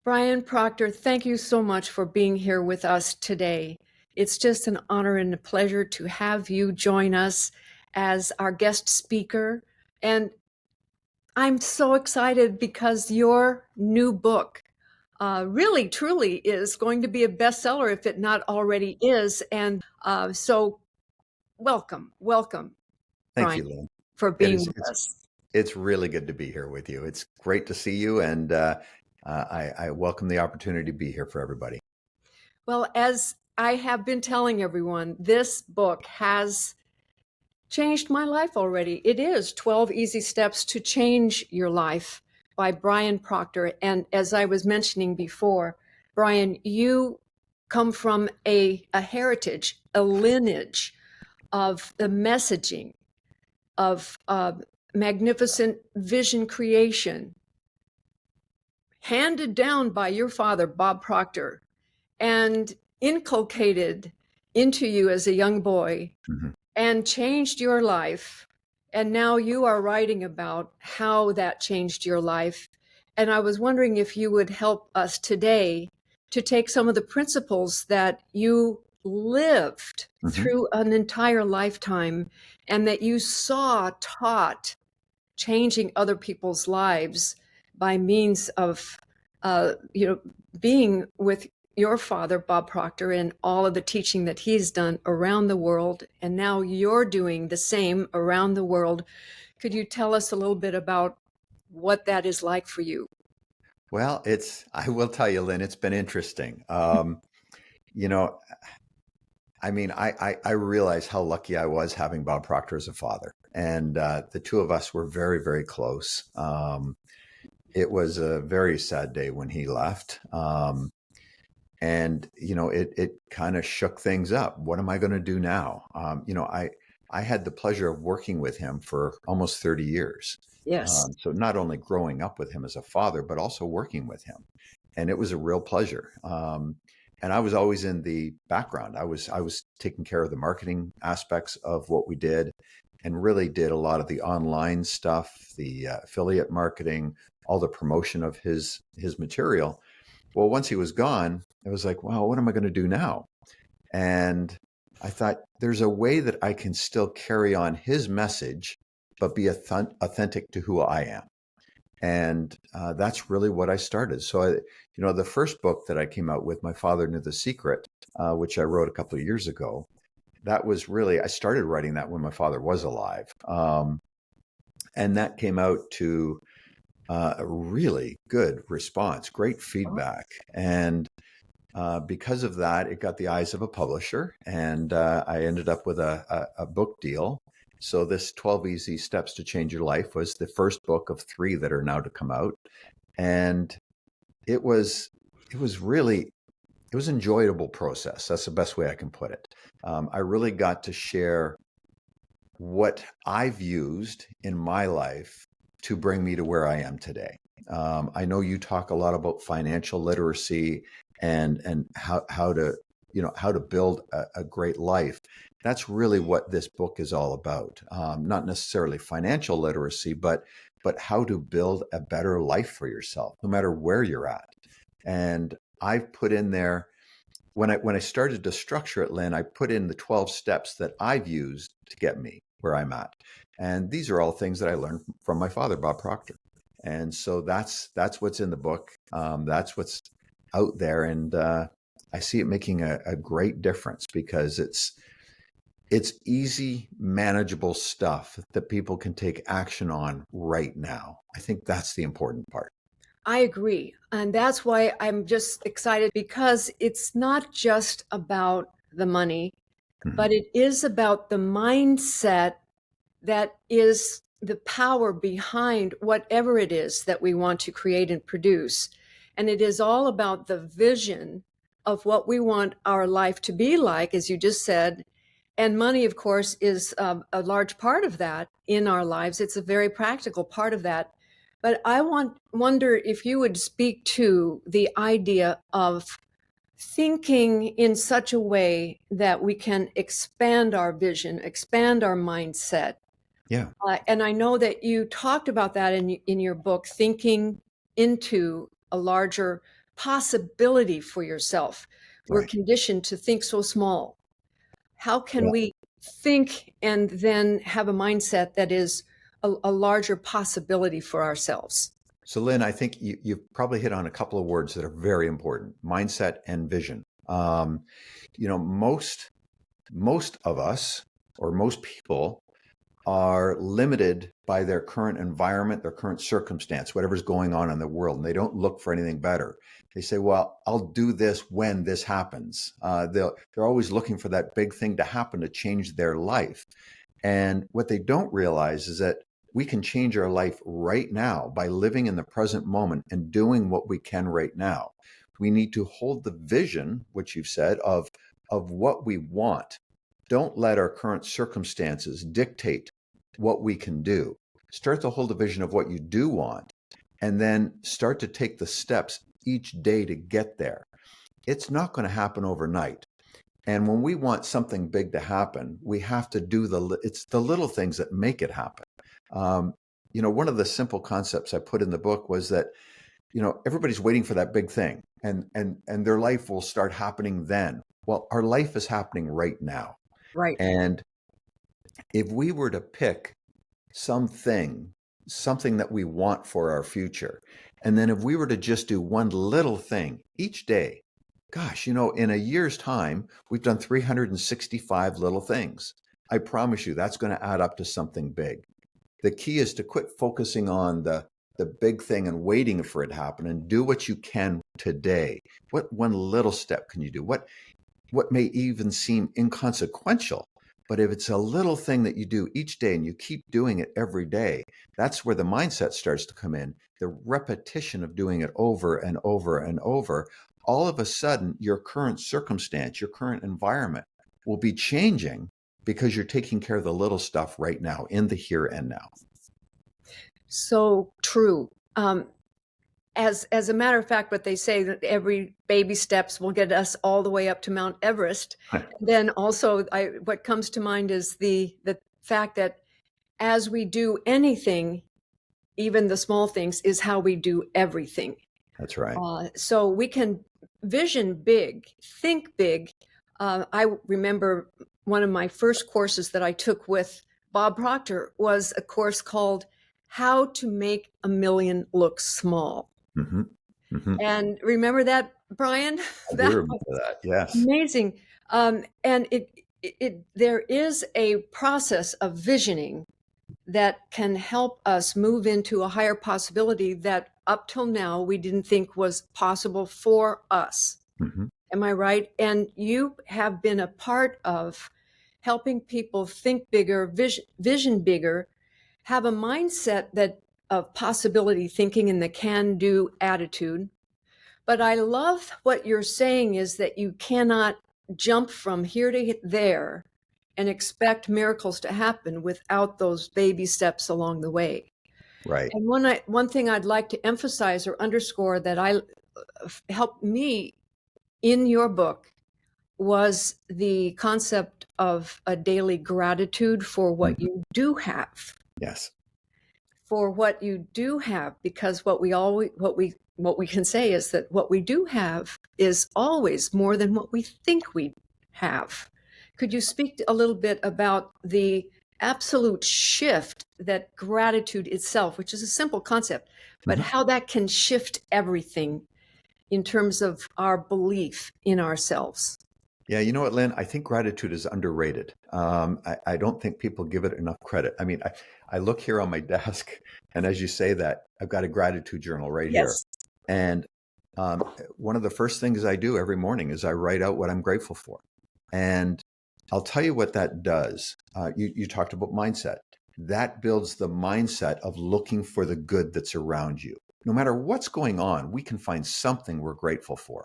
Brian Proctor, thank you so much for being here with us today. It's just an honor and a pleasure to have you join us as our guest speaker. And I'm so excited because your new book really, truly is going to be a bestseller if it not already is. And so welcome, Thank Brian, you, Lynn. for It being is, with us. it's really good to be here with you. It's great to see you, and I welcome the opportunity to be here for everybody. Well, as I have been telling everyone, this book has changed my life already. It is 12 Easy Steps to Change Your Life by Brian Proctor. And as I was mentioning before, Brian, you come from a heritage, a lineage of the messaging of magnificent vision creation handed down by your father, Bob Proctor, and inculcated into you as a young boy Mhm. and changed your life. And now you are writing about how that changed your life. And I was wondering if you would help us today to take some of the principles that you lived Mhm. through an entire lifetime and that you saw taught changing other people's lives by means of being with your father, Bob Proctor, and all of the teaching that he's done around the world. And now you're doing the same around the world. Could you tell us a little bit about what that is like for you? Well, I will tell you, Lynn, it's been interesting. You know, I mean, I realize how lucky I was having Bob Proctor as a father. And the two of us were very, very close. It was a very sad day when he left. And it kind of shook things up. What am I going to do now? I had the pleasure of working with him for almost 30 years. Yes. So not only growing up with him as a father, but also working with him, and it was a real pleasure. And I was always in the background. I was taking care of the marketing aspects of what we did, and really did a lot of the online stuff, the affiliate marketing, all the promotion of his material. Well, once he was gone, I was like, wow, what am I going to do now? And I thought there's a way that I can still carry on his message, but be authentic to who I am. And that's really what I started. So, the first book that I came out with, My Father Knew the Secret, which I wrote a couple of years ago, that was really, I started writing that when my father was alive. And that came out to a really good response, great feedback. And because of that, it got the eyes of a publisher, and I ended up with a book deal. So this 12 Easy Steps to Change Your Life was the first book of three that are now to come out. And it was really, it was an enjoyable process. That's the best way I can put it. I really got to share what I've used in my life to bring me to where I am today. I know you talk a lot about financial literacy and how to how to build a great life. That's really what this book is all about. Not necessarily financial literacy, but how to build a better life for yourself, no matter where you're at. And I've put in there, when I started to structure it, Lynn, I put in the 12 steps that I've used to get me where I'm at. And these are all things that I learned from my father, Bob Proctor. And so that's what's in the book. That's what's out there. And I see it making a great difference, because it's easy, manageable stuff that people can take action on right now. I think that's the important part. I agree. And that's why I'm just excited, because it's not just about the money, Mhm. but it is about the mindset that is the power behind whatever it is that we want to create and produce. And it is all about the vision of what we want our life to be like, as you just said. And money, of course, is a large part of that in our lives. It's a very practical part of that. But I wonder if you would speak to the idea of thinking in such a way that we can expand our vision, expand our mindset. Yeah. And I know that you talked about that in your book, thinking into a larger possibility for yourself. We're Right. conditioned to think so small. How can Yeah. we think and then have a mindset that is a larger possibility for ourselves? So, Lynn, I think you've probably hit on a couple of words that are very important: mindset and vision. You know, most of us, or most people, are limited by their current environment, their current circumstance, whatever's going on in the world, and they don't look for anything better. They say, "Well, I'll do this when this happens." They're always looking for that big thing to happen to change their life. And what they don't realize is that we can change our life right now by living in the present moment and doing what we can right now. We need to hold the vision, which you've said, of what we want. Don't let our current circumstances dictate what we can do. Start to hold a vision of what you do want, and then start to take the steps each day to get there. It's not going to happen overnight. And when we want something big to happen, we have to do it's the little things that make it happen. Um, you know, one of the simple concepts I put in the book was that, you know, everybody's waiting for that big thing, and their life will start happening then. Well, our life is happening right now. Right. And if we were to pick something, something that we want for our future, and then if we were to just do one little thing each day, gosh, you know, in a year's time, we've done 365 little things. I promise you that's going to add up to something big. The key is to quit focusing on the big thing and waiting for it to happen, and do what you can today. What one little step can you do? What may even seem inconsequential, but if it's a little thing that you do each day and you keep doing it every day, that's where the mindset starts to come in. The repetition of doing it over and over and over, all of a sudden, your current circumstance, your current environment will be changing because you're taking care of the little stuff right now, in the here and now. So true. As a matter of fact, what they say, that every baby steps will get us all the way up to Mount Everest. Then also, what comes to mind is the fact that as we do anything, even the small things, is how we do everything. That's right. So we can vision big, think big. I remember one of my first courses that I took with Bob Proctor was a course called How to Make a Million Look Small. Mm-hmm. Mm-hmm. And remember that, Brian? I do That remember was that. Yes. amazing. And there is a process of visioning that can help us move into a higher possibility that up till now we didn't think was possible for us. Mm-hmm. Am I right? And you have been a part of helping people think bigger, vision bigger, have a mindset that of possibility thinking and the can-do attitude. But I love what you're saying is that you cannot jump from here to there and expect miracles to happen without those baby steps along the way. Right. And one thing I'd like to emphasize or underscore that helped me in your book was the concept of a daily gratitude for what Mm-hmm. you do have. Yes. For what you do have, because what we can say is that what we do have is always more than what we think we have. Could you speak a little bit about the absolute shift that gratitude itself, which is a simple concept, but Mm-hmm. how that can shift everything in terms of our belief in ourselves? Yeah, you know what, Lynn? I think gratitude is underrated. I don't think people give it enough credit. I mean, I look here on my desk, and as you say that, I've got a gratitude journal right here. Yes. And um, one of the first things I do every morning is I write out what I'm grateful for. And I'll tell you what that does. You talked about mindset. That builds the mindset of looking for the good that's around you. No matter what's going on, we can find something we're grateful for.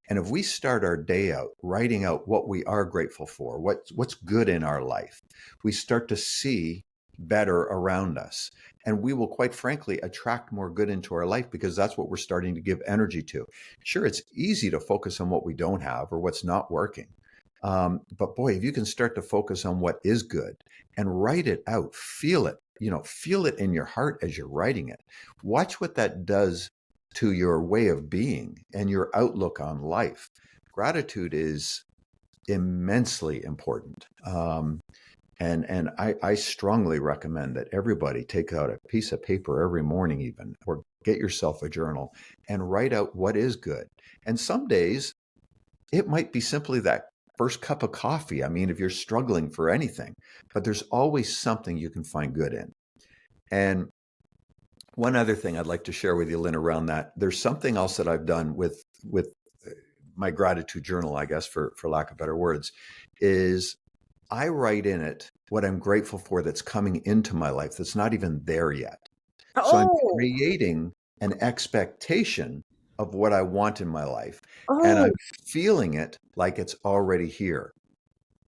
And if we start our day out writing out what we are grateful for, what's good in our life, we start to see better around us. And we will, quite frankly, attract more good into our life because that's what we're starting to give energy to. Sure, it's easy to focus on what we don't have or what's not working. But boy, if you can start to focus on what is good and write it out, feel it, feel it in your heart as you're writing it. Watch what that does to your way of being and your outlook on life. Gratitude is immensely important. And I strongly recommend that everybody take out a piece of paper every morning, even, or get yourself a journal and write out what is good. And some days it might be simply that first cup of coffee. I mean, if you're struggling for anything, but there's always something you can find good in. And one other thing I'd like to share with you, Lynn, around that, there's something else that I've done with my gratitude journal, I guess, for lack of better words, is I write in it what I'm grateful for that's coming into my life that's not even there yet. So I'm Oh, creating an expectation of what I want in my life, and I'm oh, feeling it like it's already here.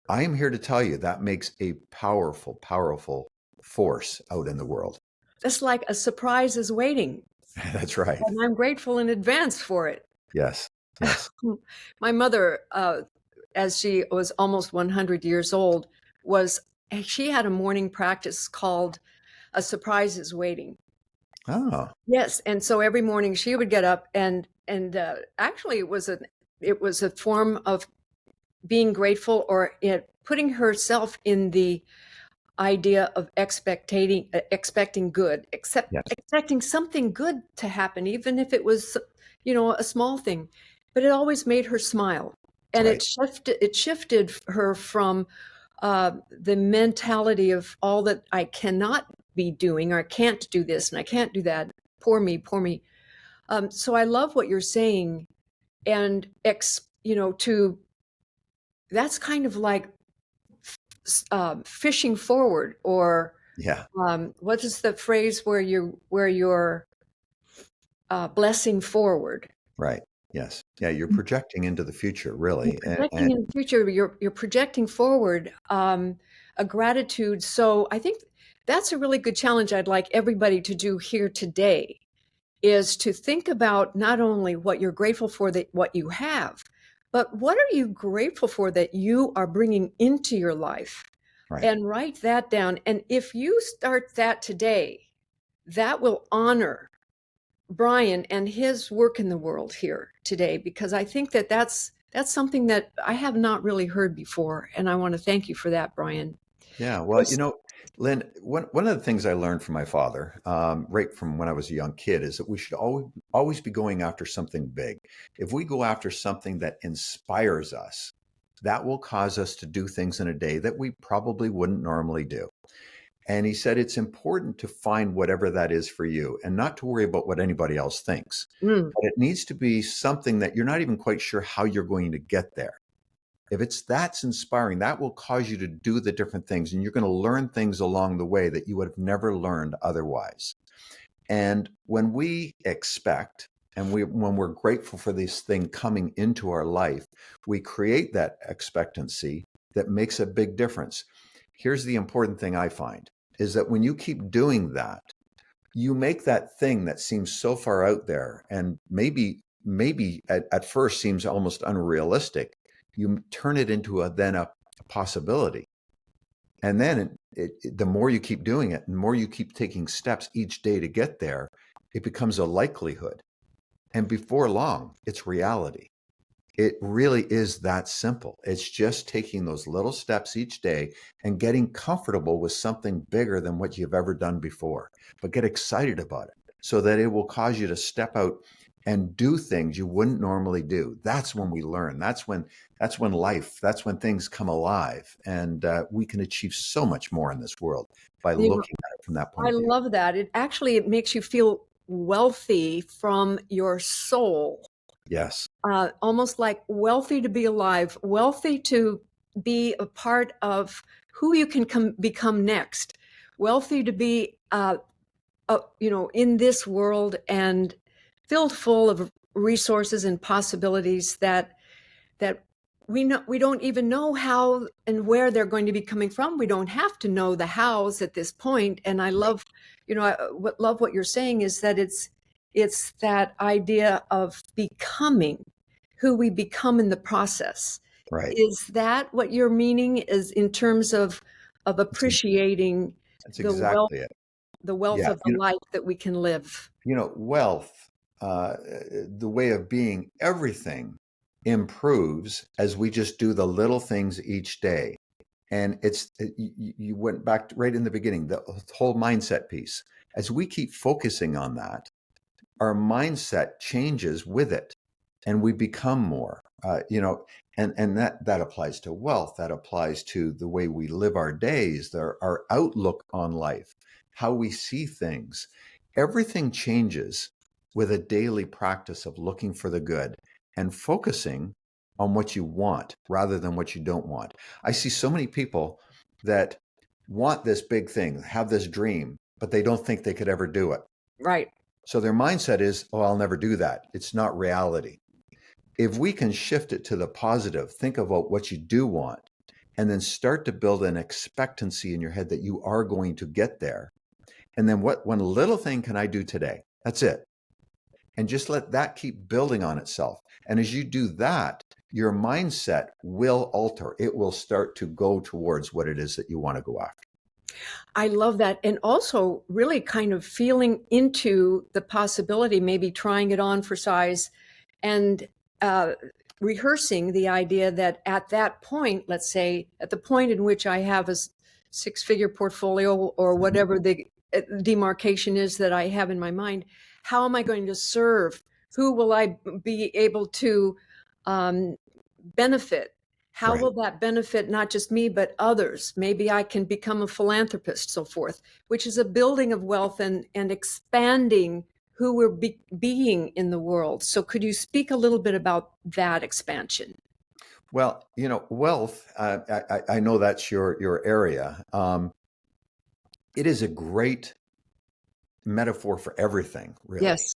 I am here to tell you that makes a powerful, powerful force out in the world. it's like a surprise is waiting, That's right. and I'm grateful in advance for it. Yes. Yes. My mother, as she was almost 100 years old, was she had a morning practice called "A Surprise Is Waiting." Oh, Yes, and so every morning she would get up and actually it was a form of being grateful or putting herself in the idea of expecting good, yes. expecting something good to happen, even if it was, a small thing. But it always made her smile, and Right. it shifted her from the mentality of all that I cannot be doing, or I can't do this and I can't do that. Poor me, poor me. So I love what you're saying, and to that's kind of like fishing forward, or Yeah. what is the phrase where you're blessing forward? Right. Yes. Yeah. You're projecting into the future, You're really. And projecting in the future. You're projecting forward, a gratitude. So I think that's a really good challenge. I'd like everybody to do here today is to think about not only what you're grateful for, that what you have, but what are you grateful for that you are bringing into your life, right. and write that down. And if you start that today, that will honor Brian and his work in the world here today, because I think that that's something that I have not really heard before, and I want to thank you for that, Brian. Yeah. Well, Lynn, one of the things I learned from my father, right from when I was a young kid, is that we should always be going after something big. If we go after something that inspires us, that will cause us to do things in a day that we probably wouldn't normally do. And he said it's important to find whatever that is for you and not to worry about what anybody else thinks. Mm. But it needs to be something that you're not even quite sure how you're going to get there. If that's inspiring, that will cause you to do the different things, and you're going to learn things along the way that you would have never learned otherwise. And when we expect and when we're grateful for this thing coming into our life, we create that expectancy that makes a big difference. Here's the important thing I find is that when you keep doing that, you make that thing that seems so far out there and maybe at first seems almost unrealistic, you turn it into a possibility. And then the more you keep doing it, and the more you keep taking steps each day to get there, it becomes a likelihood. And before long, it's reality. It really is that simple. It's just taking those little steps each day and getting comfortable with something bigger than what you've ever done before. But get excited about it so that it will cause you to step out and do things you wouldn't normally do. That's when we learn. That's when things come alive, and we can achieve so much more in this world by You know, looking at it from that point I of view. love that. It makes you feel wealthy from your soul, Yes, almost like wealthy to be alive, wealthy to be a part of who you can become next, wealthy to be, in this world, and filled full of resources and possibilities that we don't even know how and where they're going to be coming from. We don't have to know the hows at this point. And I right, love, love what you're saying is that it's that idea of becoming who we become in the process. right. Is that what your meaning is in terms of That's, ex- appreciating that's the wealth exactly it. the wealth Yeah, of the life that we can live? wealth. the way of being, everything improves as we just do the little things each day. And you went back right in the beginning, the whole mindset piece. As we keep focusing on that, our mindset changes with it, and we become more. And that applies to wealth. That applies to the way we live our days, our outlook on life, how we see things. Everything changes with a daily practice of looking for the good and focusing on what you want rather than what you don't want. I see so many people that want this big thing, have this dream, but they don't think they could ever do it. Right. So their mindset is, oh, I'll never do that. It's not reality. If we can shift it to the positive, think about what you do want, and then start to build an expectancy in your head that you are going to get there. And then what one little thing can I do today? That's it. And just let that keep building on itself. And as you do that, your mindset will alter. It will start to go towards what it is that you want to go after. I love that. And also really kind of feeling into the possibility, maybe trying it on for size and rehearsing the idea that at that point, let's say at the point in which I have a six-figure portfolio or whatever the demarcation is that I have in my mind, how am I going to serve? Who will I be able to benefit? How Right. will that benefit not just me, but others? Maybe I can become a philanthropist, so forth, which is a building of wealth and expanding who we're being in the world. So could you speak a little bit about that expansion? Well, wealth, I know that's your area. It is a great metaphor for everything, really. Yes.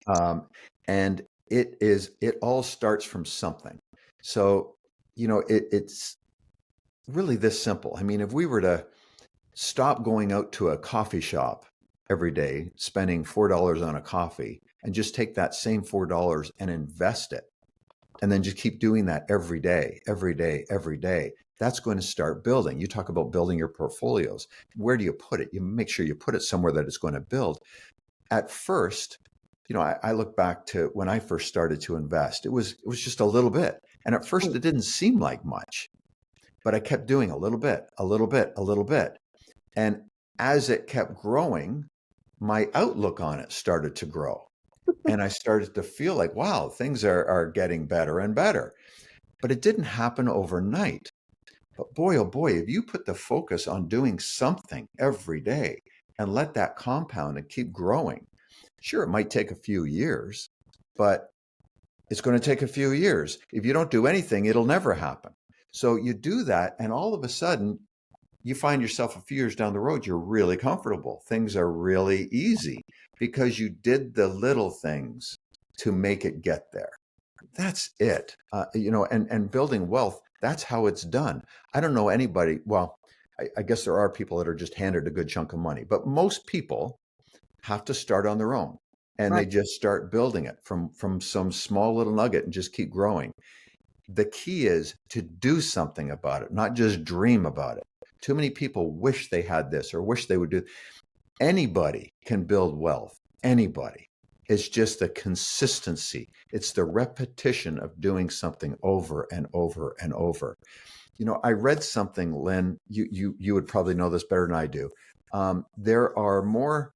And it all starts from something. So, it's really this simple. I mean, if we were to stop going out to a coffee shop every day, spending $4 on a coffee, and just take that same $4 and invest it, and then just keep doing that every day, every day, every day, that's going to start building. You talk about building your portfolios. Where do you put it? You make sure you put it somewhere that it's going to build. At first, I look back to when I first started to invest. It was just a little bit. And at first it didn't seem like much, but I kept doing a little bit, a little bit, a little bit. And as it kept growing, my outlook on it started to grow. And I started to feel like, wow, things are getting better and better. But it didn't happen overnight. But boy, oh boy, if you put the focus on doing something every day and let that compound and keep growing, sure, it might take a few years, but it's going to take a few years. If you don't do anything, it'll never happen. So you do that, and all of a sudden, you find yourself a few years down the road, you're really comfortable. Things are really easy because you did the little things to make it get there. That's it. And building wealth, that's how it's done. I don't know anybody. Well, I guess there are people that are just handed a good chunk of money, but most people have to start on their own, and Right. they just start building it from some small little nugget and just keep growing. The key is to do something about it, not just dream about it. Too many people wish they had this or wish they would do. Anybody can build wealth. Anybody. It's just the consistency. It's the repetition of doing something over and over and over. I read something, Lynn. You would probably know this better than I do. There are more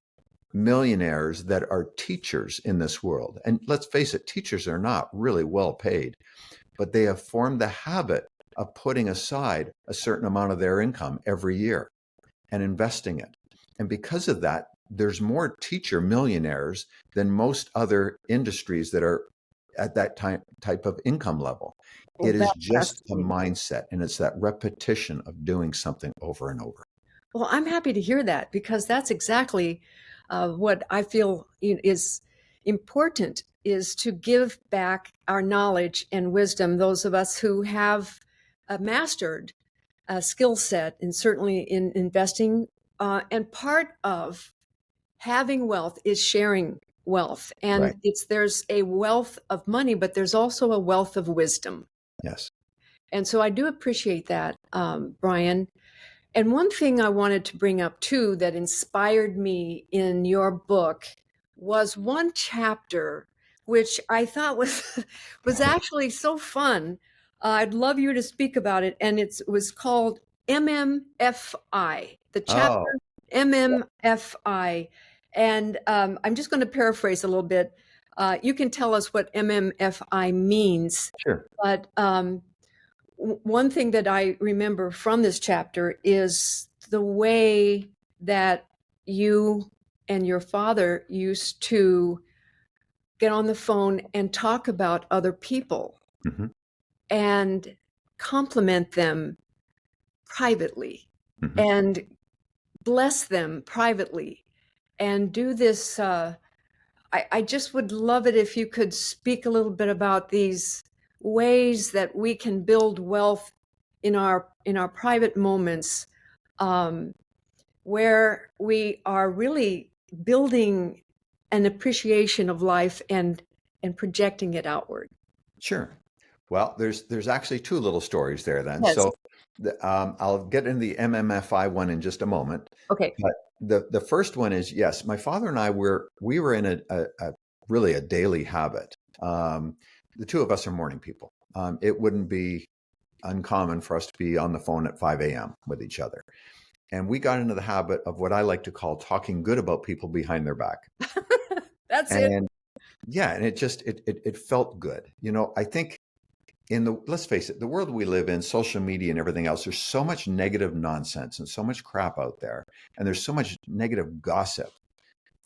millionaires that are teachers in this world, and let's face it, teachers are not really well paid, but they have formed the habit of putting aside a certain amount of their income every year and investing it. And because of that, there's more teacher millionaires than most other industries that are at that type of income level. Well, It is that's just a fascinating. mindset, and it's that repetition of doing something over and over. Well, I'm happy to hear that because that's exactly what I feel is important is to give back our knowledge and wisdom, those of us who have mastered a skill set and certainly in investing. And part of having wealth is sharing wealth. Right. And there's a wealth of money, but there's also a wealth of wisdom. Yes. And so I do appreciate that, Brian. And one thing I wanted to bring up too that inspired me in your book was one chapter which I thought was was actually so fun. I'd love you to speak about it, and it was called MMFI. The Oh, chapter MMFI, and I'm just going to paraphrase a little bit. You can tell us what MMFI means, sure. but one thing that I remember from this chapter is the way that you and your father used to get on the phone and talk about other people Hmm. and compliment them privately Hmm. and bless them privately and do this. I just would love it if you could speak a little bit about these ways that we can build wealth in our private moments, um, where we are really building an appreciation of life and projecting it outward. Sure. Well, there's actually two little stories there then. Yes. So I'll get into the MMFI one in just a moment. Okay. But the first one is yes, my father and I we were in a really a daily habit. The two of us are morning people. It wouldn't be uncommon for us to be on the phone at 5 a.m. with each other. And we got into the habit of what I like to call talking good about people behind their back. That's it. And yeah, and it felt good. I think let's face it, the world we live in, social media and everything else, there's so much negative nonsense and so much crap out there. And there's so much negative gossip.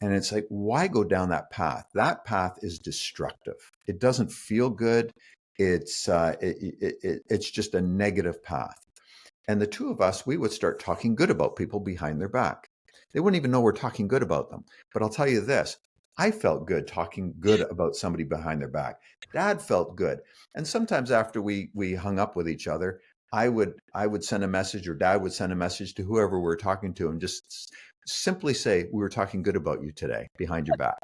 And it's like, why go down that path? That path is destructive. It doesn't feel good. It's just a negative path. And the two of us, we would start talking good about people behind their back. They wouldn't even know we're talking good about them. But I'll tell you this, I felt good talking good about somebody behind their back. Dad felt good. And sometimes after we hung up with each other, I would send a message, or Dad would send a message to whoever we're talking to, and just simply say, we were talking good about you today behind your back.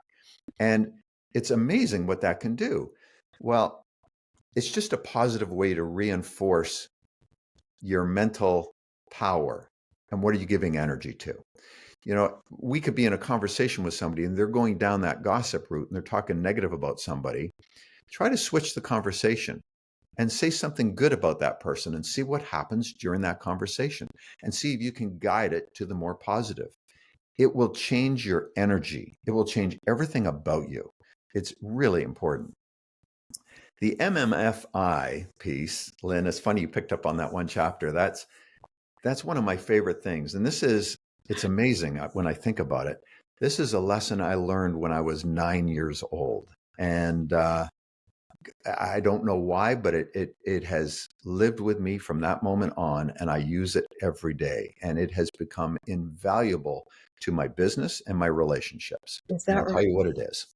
And it's amazing what that can do. Well, it's just a positive way to reinforce your mental power. And what are you giving energy to? We could be in a conversation with somebody and they're going down that gossip route and they're talking negative about somebody. Try to switch the conversation and say something good about that person and see what happens during that conversation and see if you can guide it to the more positive. It will change your energy. It will change everything about you. It's really important. The MMFI piece, Lynn, it's funny you picked up on that one chapter. That's one of my favorite things. And it's amazing when I think about it. This is a lesson I learned when I was 9 years old. And I don't know why, but it has lived with me from that moment on, and I use it every day. And it has become invaluable to my business and my relationships. Is And that I'll right? tell you what it is.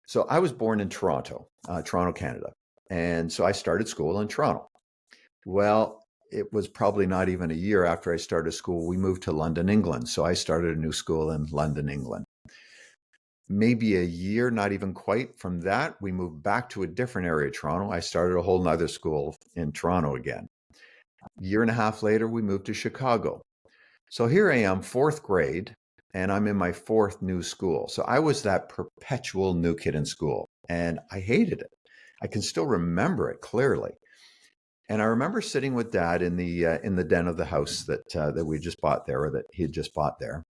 So I was born in Toronto, Canada. And so I started school in Toronto. Well, it was probably not even a year after I started school, we moved to London, England. So I started a new school in London, England. Maybe a year, not even quite from that, we moved back to a different area of Toronto. I started a whole nother school in Toronto again. A year and a half later, we moved to Chicago. So here I am, fourth grade, and I'm in my fourth new school. So I was that perpetual new kid in school, and I hated it. I can still remember it clearly. And I remember sitting with Dad in the den of the house that we just bought there, or that he had just bought there.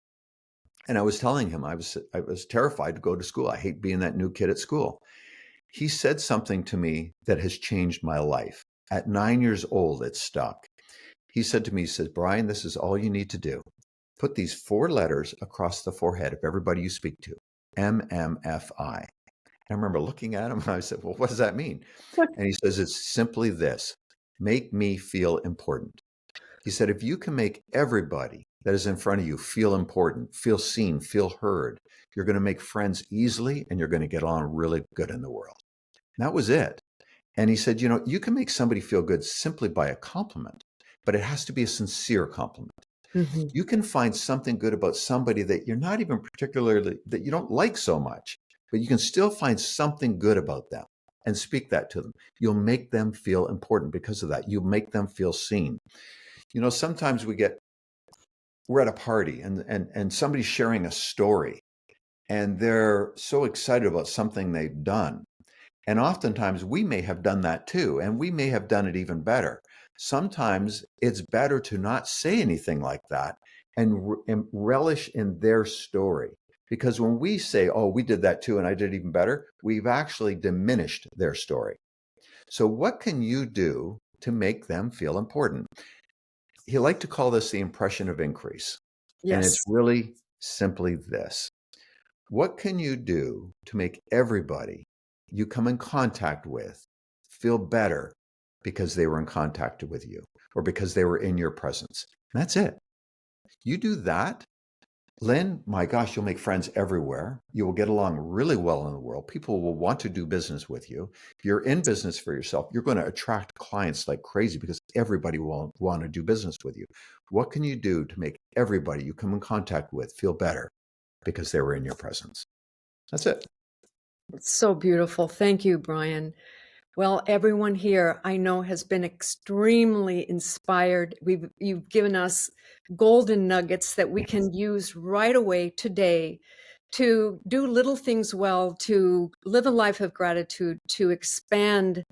And I was telling him I was terrified to go to school. I hate being that new kid at school. He said something to me that has changed my life. At 9 years old, it stuck. He said to me, he says, Brian, this is all you need to do. Put these four letters across the forehead of everybody you speak to. MMFI. I remember looking at him and I said, well, what does that mean? And he says, it's simply this: make me feel important. He said, if you can make everybody that is in front of you feel important, feel seen, feel heard, you're going to make friends easily and you're going to get on really good in the world. And that was it. And he said, you can make somebody feel good simply by a compliment, but it has to be a sincere compliment. Mhm. You can find something good about somebody that you're not even particularly, that you don't like so much, but you can still find something good about them and speak that to them. You'll make them feel important because of that. You make them feel seen. Sometimes we're at a party and somebody's sharing a story, and they're so excited about something they've done. And oftentimes we may have done that too, and we may have done it even better. Sometimes it's better to not say anything like that and relish in their story. Because when we say, oh, we did that too, and I did even better, we've actually diminished their story. So, what can you do to make them feel important? He like to call this the impression of increase. And it's Yes. really simply this: what can you do to make everybody you come in contact with feel better because they were in contact with you or because they were in your presence? And that's it. You do that, Lynn, my gosh, you'll make friends everywhere. You will get along really well in the world. People will want to do business with you. If you're in business for yourself, you're going to attract clients like crazy because everybody will want to do business with you. What can you do to make everybody you come in contact with feel better because they were in your presence? That's it. It's so beautiful. Thank you, Brian. Well, everyone here I know has been extremely inspired. You've given us golden nuggets that we can use right away today to do little things well, to live a life of gratitude, to expand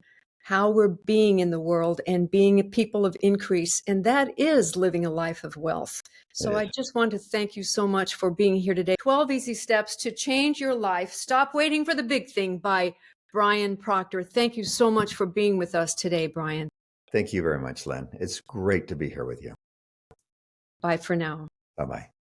how we're being in the world and being a people of increase. And that is living a life of wealth. It So I is. just want to thank you so much for being here today. 12 Easy Steps to Change Your Life. Stop Waiting for the Big Thing by Brian Proctor. Thank you so much for being with us today, Brian. Thank you very much, Lynn. It's great to be here with you. Bye for now. Bye bye.